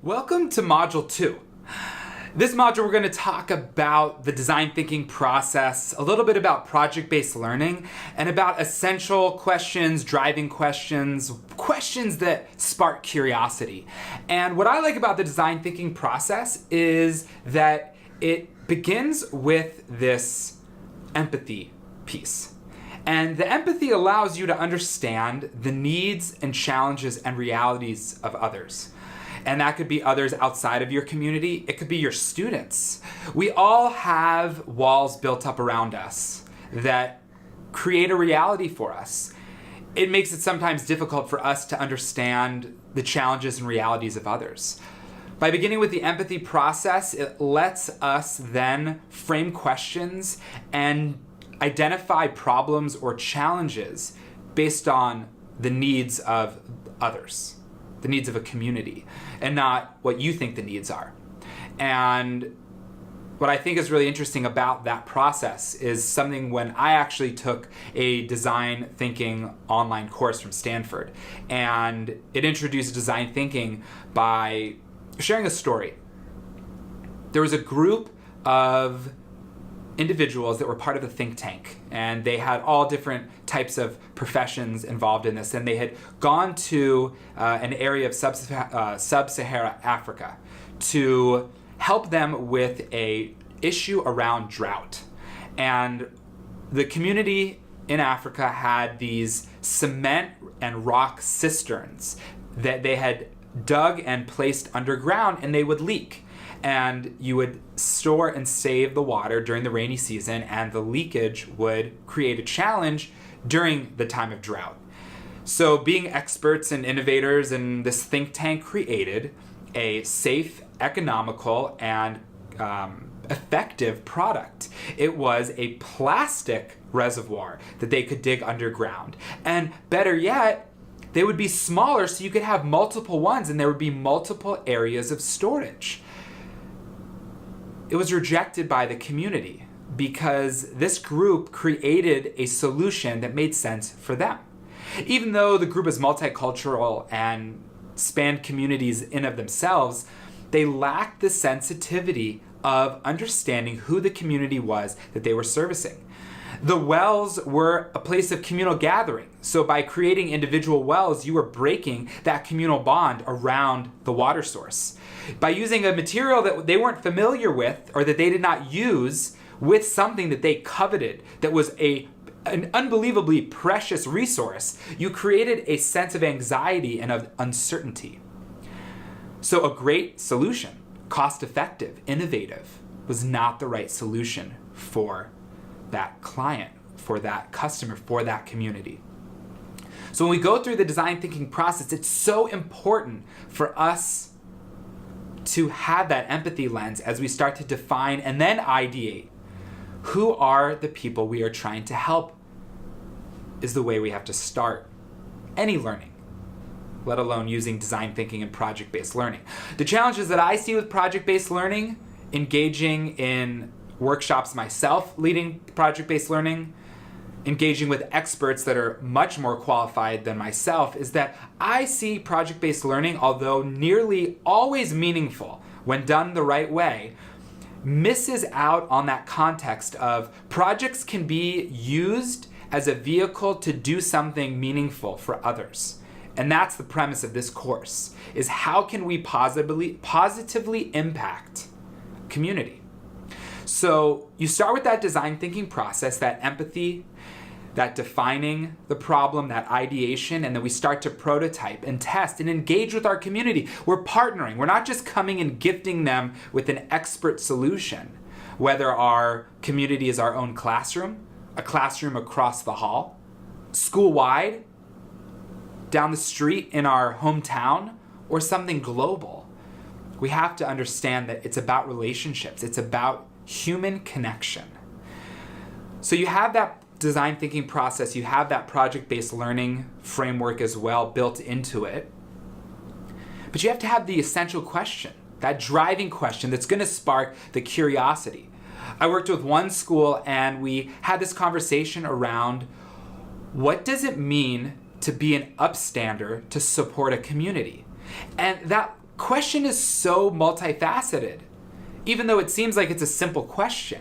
Welcome to Module 2. This module we're going to talk about the design thinking process, a little bit about project-based learning, and about essential questions, driving questions, questions that spark curiosity. And what I like about the design thinking process is that it begins with this empathy piece. And the empathy allows you to understand the needs and challenges and realities of others. And that could be others outside of your community. It could be your students. We all have walls built up around us that create a reality for us. It makes it sometimes difficult for us to understand the challenges and realities of others. By beginning with the empathy process, it lets us then frame questions and identify problems or challenges based on the needs of others, the needs of a community, and not what you think the needs are. And what I think is really interesting about that process is something when I actually took a design thinking online course from Stanford, and it introduced design thinking by sharing a story. There was a group of individuals that were part of a think tank, and they had all different types of professions involved in this, and they had gone to an area of sub-Saharan Africa to help them with a issue around drought. And the community in Africa had these cement and rock cisterns that they had dug and placed underground, and they would leak. And you would store and save the water during the rainy season, and the leakage would create a challenge during the time of drought. So being experts and innovators in this think tank created a safe, economical, and effective product. It was a plastic reservoir that they could dig underground. And better yet, they would be smaller so you could have multiple ones, and there would be multiple areas of storage. It was rejected by the community because this group created a solution that made sense for them. Even though the group is multicultural and spanned communities in of themselves, they lacked the sensitivity of understanding who the community was that they were servicing. The wells were a place of communal gathering. So by creating individual wells, you were breaking that communal bond around the water source. By using a material that they weren't familiar with or that they did not use with something that they coveted, that was an unbelievably precious resource, you created a sense of anxiety and of uncertainty. So a great solution, cost-effective, innovative, was not the right solution for that client, for that customer, for that community. So when we go through the design thinking process, it's so important for us to have that empathy lens as we start to define and then ideate who are the people we are trying to help is the way we have to start any learning, let alone using design thinking and project-based learning. The challenges that I see with project-based learning, engaging in workshops myself, leading project-based learning, engaging with experts that are much more qualified than myself, is that I see project-based learning, although nearly always meaningful when done the right way, misses out on that context of projects can be used as a vehicle to do something meaningful for others. And that's the premise of this course, is how can we positively impact community? So you start with that design thinking process, that empathy, that defining the problem, that ideation, and then we start to prototype and test and engage with our community. We're partnering. We're not just coming and gifting them with an expert solution, whether our community is our own classroom, a classroom across the hall, school-wide, down the street in our hometown, or something global. We have to understand that it's about relationships. It's about human connection. So you have that design thinking process, you have that project-based learning framework as well built into it. But you have to have the essential question, that driving question that's going to spark the curiosity. I worked with one school and we had this conversation around what does it mean to be an upstander to support a community? And that question is so multifaceted, even though it seems like it's a simple question.